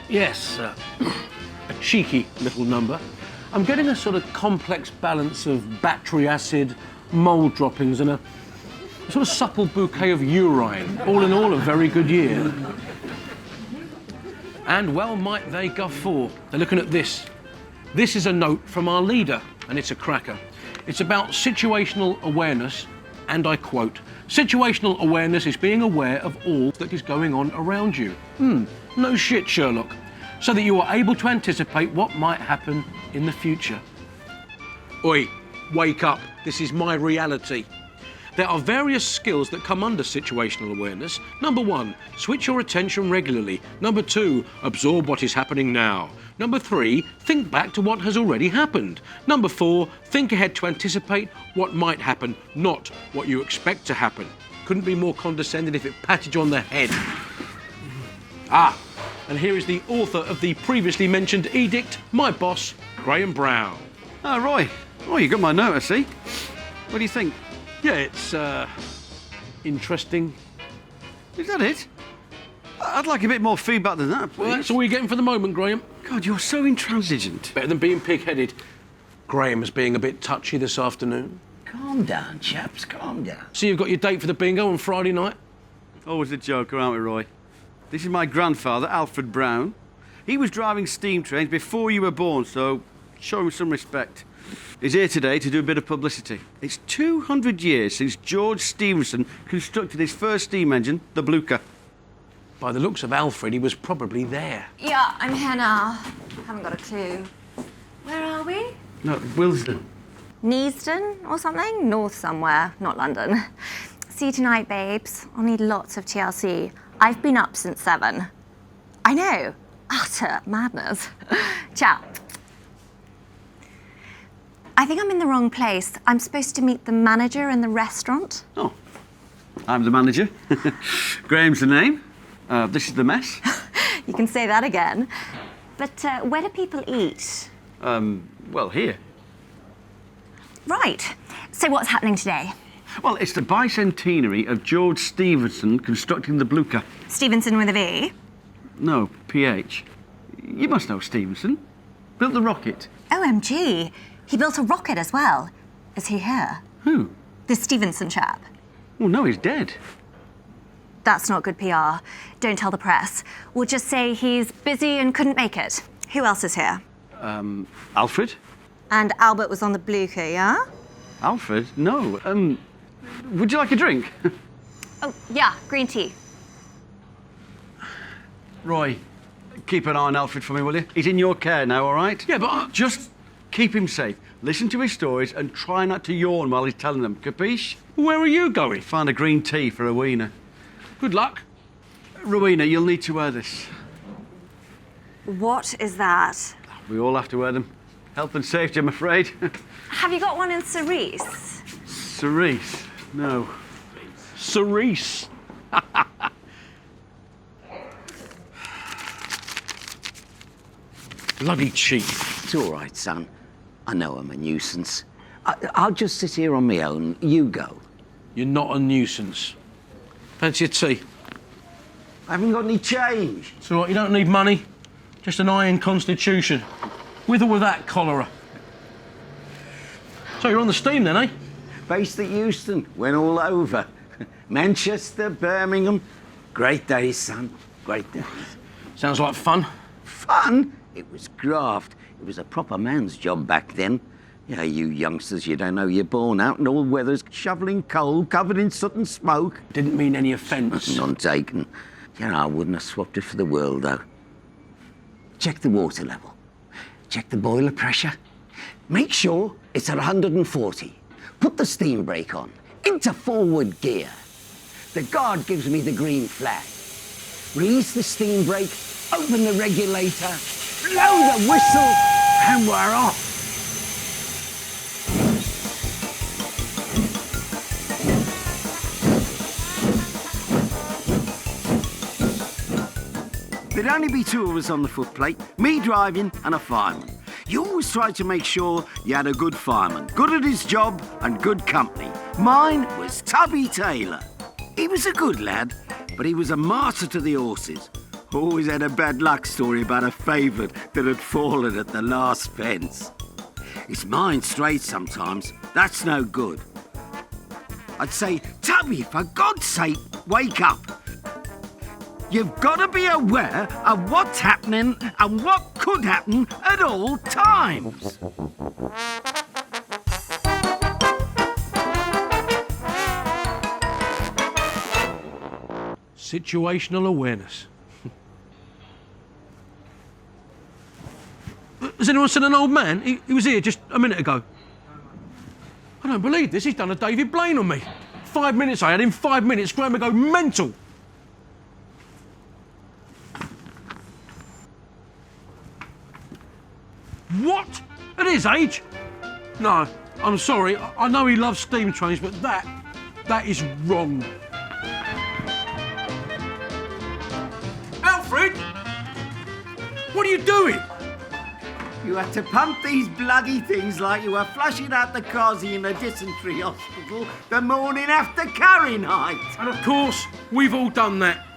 Yes, a cheeky little number. I'm getting a sort of complex balance of battery acid, mould droppings and a sort of supple bouquet of urine. All in all, a very good year. And well might they guffaw. They're looking at this. This is a note from our leader, and it's a cracker. It's about situational awareness, and I quote, "Situational awareness is being aware of all that is going on around you." No shit, Sherlock. So that you are able to anticipate what might happen in the future. Oi, wake up. This is my reality. There are various skills that come under situational awareness. Number 1, switch your attention regularly. Number 2, absorb what is happening now. Number 3, think back to what has already happened. Number 4, think ahead to anticipate what might happen, not what you expect to happen. Couldn't be more condescending if it patted you on the head. And here is the author of the previously mentioned edict, my boss, Graham Brown. Oh, Roy. Oh, you got my note, I see. What do you think? Yeah, it's, interesting. Is that it? I'd like a bit more feedback than that, please. Well, that's all you're getting for the moment, Graham. God, you're so intransigent. Better than being pig-headed. Graham's being a bit touchy this afternoon. Calm down, chaps, calm down. So you've got your date for the bingo on Friday night? Always a joker, aren't we, Roy? This is my grandfather, Alfred Brown. He was driving steam trains before you were born, so show him some respect. He's here today to do a bit of publicity. It's 200 years since George Stephenson constructed his first steam engine, the Blucher. By the looks of Alfred, he was probably there. Yeah, I'm here now. Haven't got a clue. Where are we? No, Willesden. Neasden or something? North somewhere, not London. See you tonight, babes. I'll need lots of TLC. I've been up since 7. I know. Utter madness. Ciao. I think I'm in the wrong place. I'm supposed to meet the manager in the restaurant. Oh, I'm the manager. Graham's the name. This is the mess. You can say that again. But where do people eat? Well, here. Right. So what's happening today? Well, it's the bicentenary of George Stephenson constructing the Blucher. Stevenson with a V? No, PH. You must know Stephenson. Built the rocket. OMG. He built a rocket as well. Is he here? Who? This Stevenson chap. Oh, no, he's dead. That's not good PR. Don't tell the press. We'll just say he's busy and couldn't make it. Who else is here? Alfred? And Albert was on the Blucher, yeah? Alfred? No. Would you like a drink? Oh, yeah, green tea. Roy, keep an eye on Alfred for me, will you? He's in your care now, all right? Yeah, but Just keep him safe. Listen to his stories and try not to yawn while he's telling them. Capiche? where are you going? Find a green tea for Rowena. Good luck. Rowena, you'll need to wear this. What is that? We all have to wear them. Health and safety, I'm afraid. Have you got one in cerise? Cerise? No. Cerise. Bloody cheap. It's all right, son. I know I'm a nuisance. I'll just sit here on my own. You go. You're not a nuisance. Fancy a tea? I haven't got any change. It's all right, you don't need money. Just an iron constitution. With or without cholera. So you're on the steam then, eh? Based at Euston. Went all over. Manchester, Birmingham. Great days, son. Great days. Sounds like fun. Fun? It was graft. It was a proper man's job back then. Yeah, you youngsters, you don't know you're born out in all weathers, shoveling coal, covered in soot and smoke. Didn't mean any offence. None taken. You know, I wouldn't have swapped it for the world, though. Check the water level. Check the boiler pressure. Make sure it's at 140. Put the steam brake on. Into forward gear. The guard gives me the green flag. Release the steam brake, open the regulator, blow the whistle, and we're off. There'd only be 2 of us on the footplate, me driving and a fireman. You always tried to make sure you had a good fireman, good at his job and good company. Mine was Tubby Taylor. He was a good lad, but he was a martyr to the horses. Always had a bad luck story about a favourite that had fallen at the last fence. His mind's straight sometimes. That's no good. I'd say, Tubby, for God's sake, wake up. You've got to be aware of what's happening and what could happen at all times. Situational awareness. Has anyone seen an old man? He was here just a minute ago. I don't believe this. He's done a David Blaine on me. 5 minutes I had him, 5 minutes. Graham go mental. What? At his age? No, I'm sorry. I know he loves steam trains, but that is wrong. Alfred! What are you doing? You had to pump these bloody things like you were flushing out the cosy in a dysentery hospital the morning after curry night. And of course, we've all done that.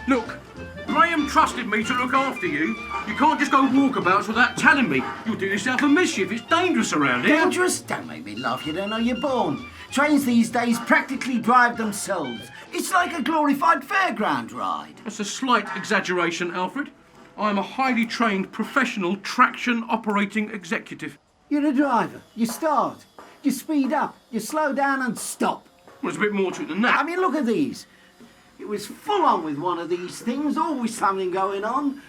Look, Graham trusted me to look after you. You can't just go walkabouts without telling me. You'll do yourself a mischief. It's dangerous around here. Dangerous? Don't make me laugh. You don't know you're born. Trains these days practically drive themselves. It's like a glorified fairground ride. That's a slight exaggeration, Alfred. I'm a highly trained professional traction operating executive. You're a driver. You start. You speed up. You slow down and stop. Well, there's a bit more to it than that. I mean, look at these. It was full on with one of these things. Always something going on.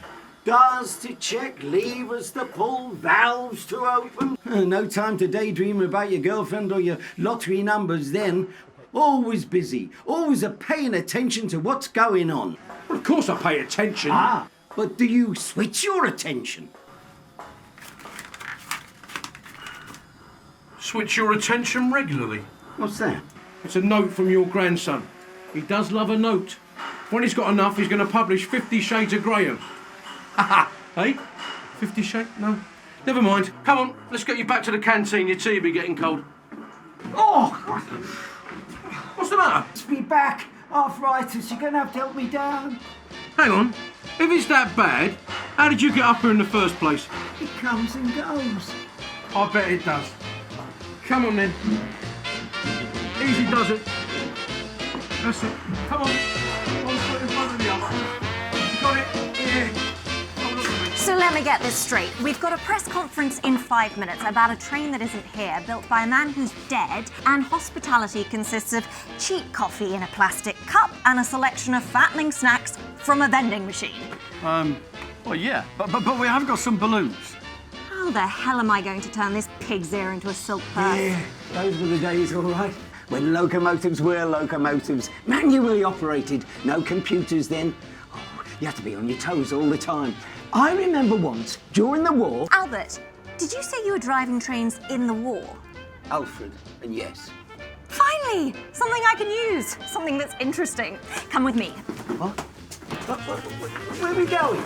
Dials to check, levers to pull, valves to open. No time to daydream about your girlfriend or your lottery numbers then. Always busy. Always paying attention to what's going on. Well, of course I pay attention. Ah, but do you switch your attention? Switch your attention regularly. What's that? It's a note from your grandson. He does love a note. When he's got enough, he's going to publish 50 Shades of Graham. Hey? 50 Shades? No. Never mind. Come on, let's get you back to the canteen. Your tea will be getting cold. Oh! What's the matter? Let's be back. Arthritis, you're going to have to help me down. Hang on. If it's that bad, how did you get up here in the first place? It comes and goes. I bet it does. Come on then. Easy does it. That's it. Come on. One foot in front of the other. You got it? Yeah. Oh, look at me. So let me get this straight. We've got a press conference in 5 minutes about a train that isn't here, built by a man who's dead, and hospitality consists of cheap coffee in a plastic cup and a selection of fattening snacks from a vending machine. Well, yeah, but we have got some balloons. How the hell am I going to turn this pig's ear into a silk purse? Yeah, those were the days, all right. When locomotives were locomotives, manually operated, no computers then. Oh, you had to be on your toes all the time. I remember once, during the war... Albert, did you say you were driving trains in the war? Alfred, and yes. Finally! Something I can use. Something that's interesting. Come with me. What? Where are we going?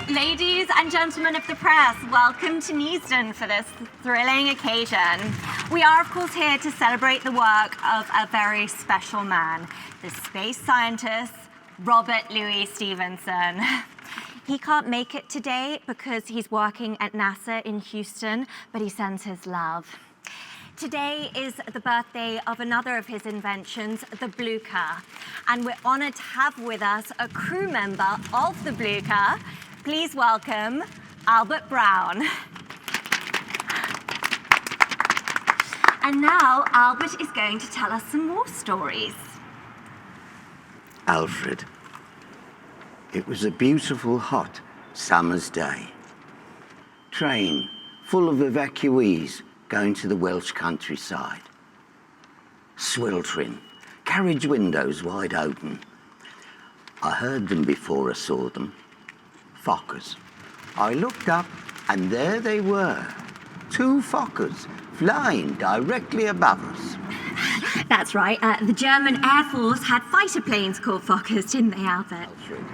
Ladies and gentlemen of the press, welcome to Neasden for this thrilling occasion. We are, of course, here to celebrate the work of a very special man, the space scientist, Robert Louis Stevenson. He can't make it today because he's working at NASA in Houston, but he sends his love. Today is the birthday of another of his inventions, the Blue Car, and we're honoured to have with us a crew member of the Blue Car. Please welcome Albert Brown. And now Albert is going to tell us some more stories. Alfred, it was a beautiful, hot summer's day. Train full of evacuees going to the Welsh countryside. Sweltering, carriage windows wide open. I heard them before I saw them. Fockers. I looked up and there they were. 2 Fockers flying directly above us. That's right. The German Air Force had fighter planes called Fokkers, didn't they, Albert? Alfred,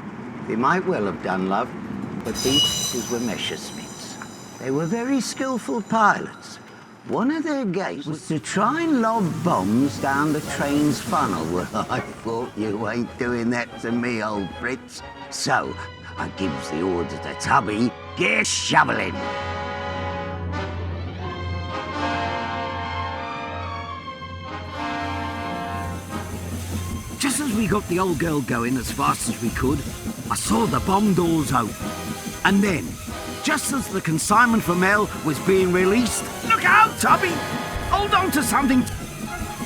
they might well have done, love, but these were Messerschmitts. They were very skillful pilots. One of their games was to try and lob bombs down the train's funnel. Well, I thought you ain't doing that to me, old Fritz. So, I gives the order to Tubby, get shoveling. Just as we got the old girl going as fast as we could, I saw the bomb doors open. And then, just as the consignment from hell was being released, look out, Tubby! Hold on to something.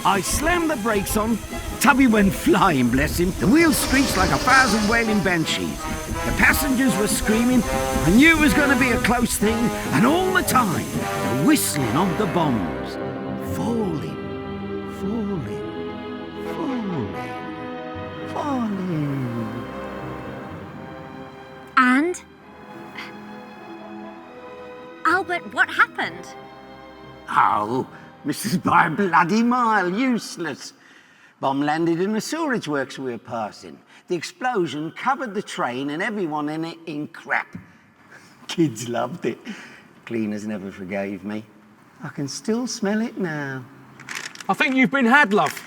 I slammed the brakes on. Tubby went flying, bless him. The wheels screeched like 1,000 wailing banshees. The passengers were screaming. I knew it was going to be a close thing. And all the time, the whistling of the bombs. Falling, falling, falling, falling. And? Albert, what happened? Oh, Mrs. by a bloody mile, useless. Bomb landed in the sewerage works we were passing. The explosion covered the train and everyone in it in crap. Kids loved it. Cleaners never forgave me. I can still smell it now. I think you've been had, love.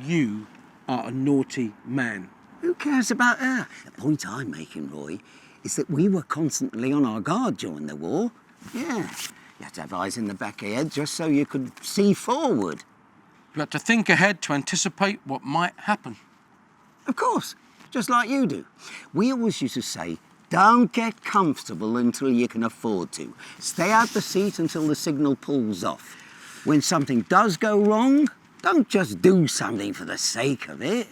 You are a naughty man. Who cares about her? The point I'm making, Roy, is that we were constantly on our guard during the war. Yeah. You had to have eyes in the back of your head just so you could see forward. You had to think ahead to anticipate what might happen. Of course, just like you do. We always used to say, don't get comfortable until you can afford to. Stay out the seat until the signal pulls off. When something does go wrong, don't just do something for the sake of it.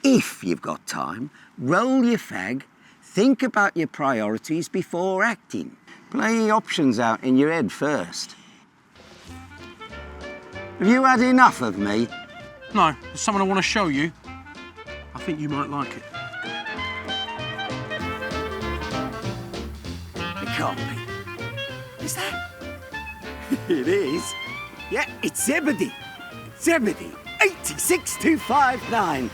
If you've got time, roll your fag, think about your priorities before acting. Play options out in your head first. Have you had enough of me? No, there's something I want to show you. I think you might like it. It can't be. Is that? It is. Yeah, it's Zebedee. Zebedee, 86259.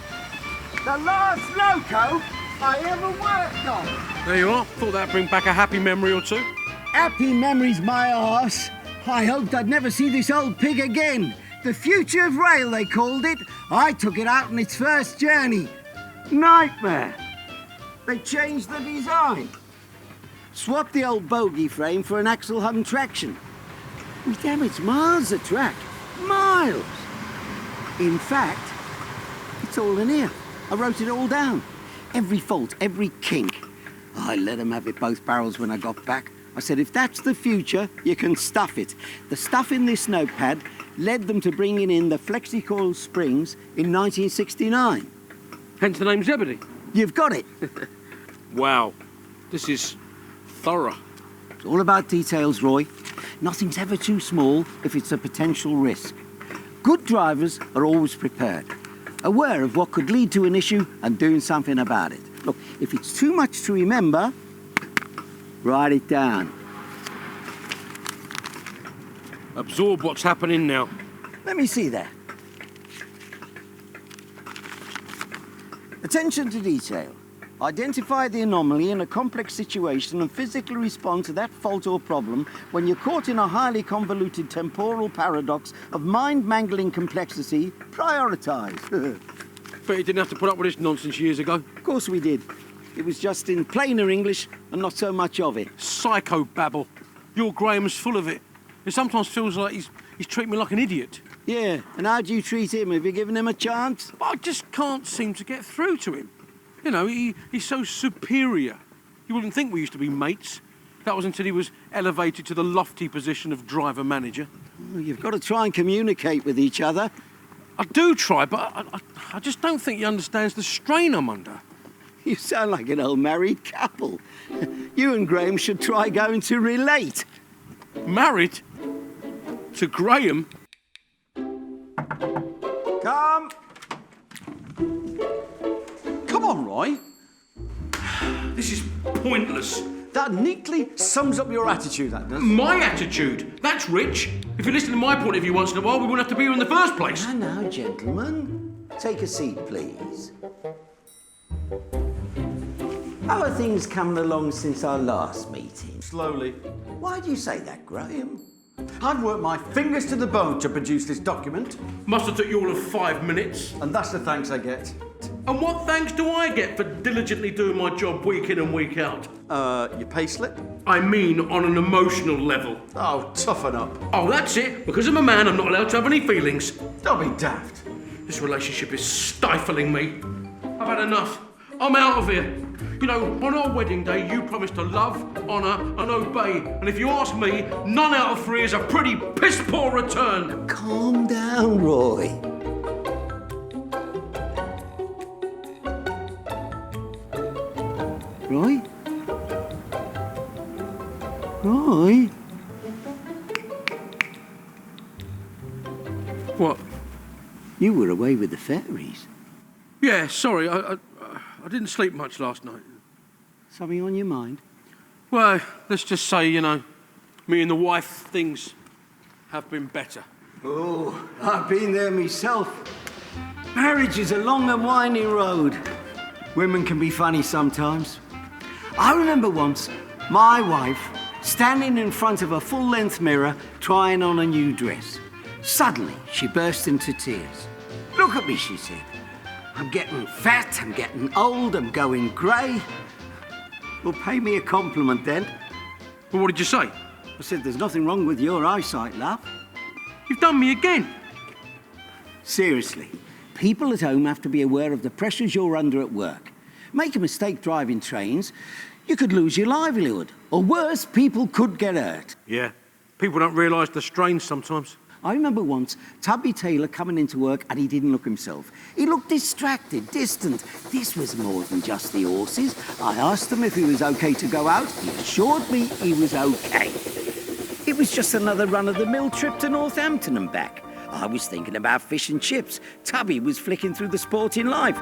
The last loco I ever worked on. There you are. Thought that'd bring back a happy memory or two. Happy memories, my arse. I hoped I'd never see this old pig again. The future of rail, they called it. I took it out on its first journey. Nightmare. They changed the design. Swapped the old bogie frame for an axle-hung traction. Damn, it's miles of track. Miles. In fact, it's all in here. I wrote it all down. Every fault, every kink. I let them have it both barrels when I got back. I said, if that's the future, you can stuff it. The stuff in this notepad led them to bringing in the FlexiCoil springs in 1969. Hence the name Zebedee. You've got it. Wow. This is thorough. It's all about details, Roy. Nothing's ever too small if it's a potential risk. Good drivers are always prepared, aware of what could lead to an issue and doing something about it. Look, if it's too much to remember, write it down. Absorb what's happening now. Let me see that. Attention to detail. Identify the anomaly in a complex situation and physically respond to that fault or problem when you're caught in a highly convoluted temporal paradox of mind-mangling complexity. Prioritise. Bet you didn't have to put up with this nonsense years ago. Of course we did. It was just in plainer English and not so much of it. Psycho babble. Your Graham's full of it. It sometimes feels like he's treating me like an idiot. Yeah, and how do you treat him? Have you given him a chance? But I just can't seem to get through to him. You know, he's so superior. You wouldn't think we used to be mates. That was until he was elevated to the lofty position of driver-manager. Well, you've got to try and communicate with each other. I do try, but I just don't think he understands the strain I'm under. You sound like an old married couple. You and Graham should try going to Relate. Married? To Graham? Come on, Roy. This is pointless. That neatly sums up your attitude, that does. My attitude? That's rich. If you listen to my point of view once in a while, we wouldn't have to be here in the first place. Now, gentlemen. Take a seat, please. How are things coming along since our last meeting? Slowly. Why do you say that, Graham? I've worked my fingers to the bone to produce this document, Must have took you all of 5 minutes. and that's the thanks I get. And what thanks do I get for diligently doing my job week in and week out? Your payslip? I mean, on an emotional level. Oh, toughen up. Oh, that's it. Because I'm a man, I'm not allowed to have any feelings. Don't be daft. This relationship is stifling me. I've had enough. I'm out of here. You know, on our wedding day, you promised to love, honour and obey. And if you ask me, none out of 3 is a pretty piss-poor return. Calm down, Roy. Roy? Roy? What? You were away with the fairies. Yeah, sorry. I didn't sleep much last night. Something on your mind? Well, let's just say, you know, me and the wife, things have been better. Oh, I've been there myself. Marriage is a long and winding road. Women can be funny sometimes. I remember once my wife standing in front of a full-length mirror trying on a new dress. Suddenly, she burst into tears. "Look at me," she said. "I'm getting fat, I'm getting old, I'm going grey." Well, pay me a compliment then. Well, what did you say? I said, "There's nothing wrong with your eyesight, love." You've done me again. Seriously, people at home have to be aware of the pressures you're under at work. Make a mistake driving trains, you could lose your livelihood. Or worse, people could get hurt. Yeah. People don't realise the strain sometimes. I remember once Tubby Taylor coming into work and he didn't look himself. He looked distracted, distant. This was more than just the horses. I asked him if he was okay to go out. He assured me he was okay. It was just another run-of-the-mill trip to Northampton and back. I was thinking about fish and chips. Tubby was flicking through the Sporting Life.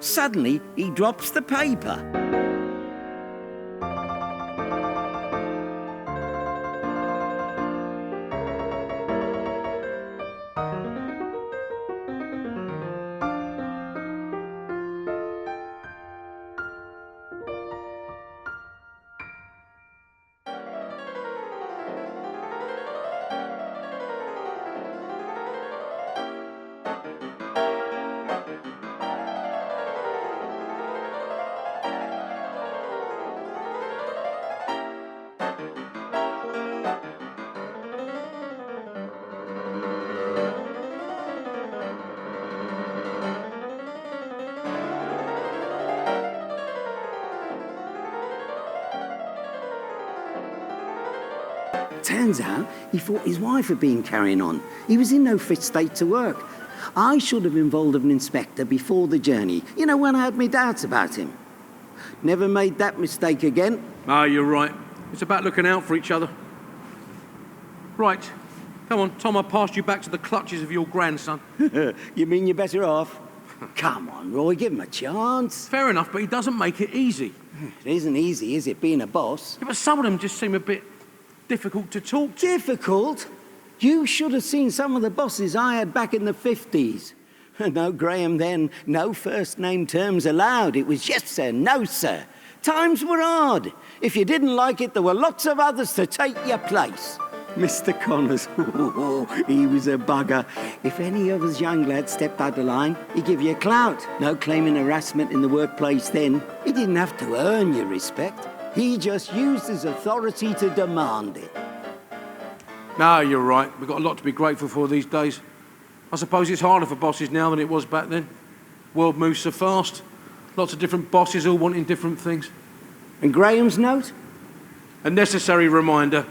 Suddenly, he drops the paper. Turns out he thought his wife had been carrying on. He was in no fit state to work. I should have involved an inspector before the journey. You know, when I had my doubts about him. Never made that mistake again. Ah, you're right. It's about looking out for each other. Right. Come on, Tom, I passed you back to the clutches of your grandson. You mean you're better off? Come on, Roy, give him a chance. Fair enough, but he doesn't make it easy. It isn't easy, is it, being a boss? Yeah, but some of them just seem a bit difficult to talk to. Difficult? You should have seen some of the bosses I had back in the 50s. No Graham then, no first name terms allowed. It was yes sir, no sir. Times were hard. If you didn't like it, there were lots of others to take your place. Mr. Connors, he was a bugger. If any of us young lads stepped out of line, he'd give you a clout. No claiming harassment in the workplace then. He didn't have to earn your respect. He just used his authority to demand it. No, you're right. We've got a lot to be grateful for these days. I suppose it's harder for bosses now than it was back then. World moves so fast. Lots of different bosses all wanting different things. And Graham's note? A necessary reminder.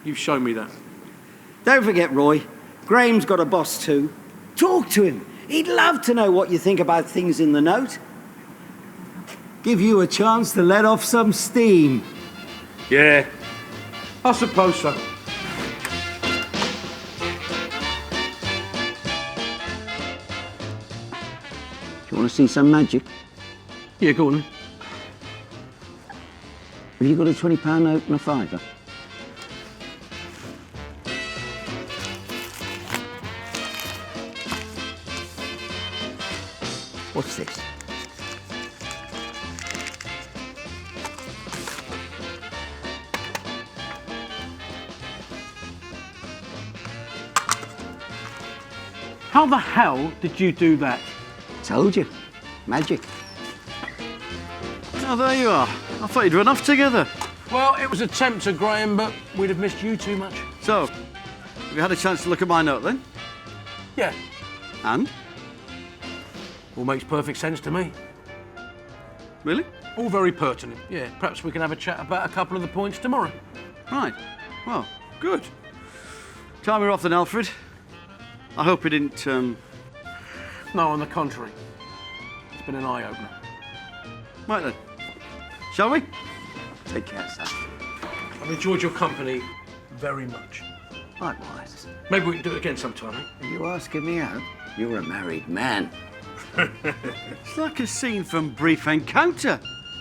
You've shown me that. Don't forget, Roy, Graham's got a boss too. Talk to him. He'd love to know what you think about things in the note. Give you a chance to let off some steam. Yeah, I suppose so. Do you want to see some magic? Yeah, go on then. Have you got a £20 note and a fiver? What's this? How the hell did you do that? Told you. Magic. Oh, there you are. I thought you'd run off together. Well, it was a tempter, Graham, but we'd have missed you too much. So, have you had a chance to look at my note then? Yeah, And? all makes perfect sense to me. Really? All very pertinent. Yeah, perhaps we can have a chat about a couple of the points tomorrow. Right. Well, good. Time we're off then, Alfred. I hope it didn't, No, on the contrary. It's been an eye-opener. Right then. Shall we? Take care, son. I've enjoyed your company very much. Likewise. Maybe we can do it again sometime, eh? Are you asking me out? You're a married man. It's like a scene from Brief Encounter.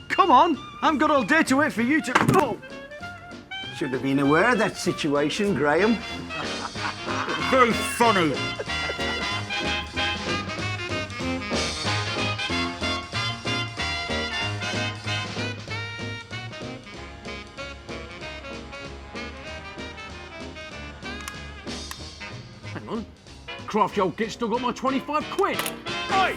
Come on, I haven't got all day to wait for you to... Oh! Should have been aware of that situation, Graham. Very funny. Hang on. Crafty old git still got my 25 quid. Oi!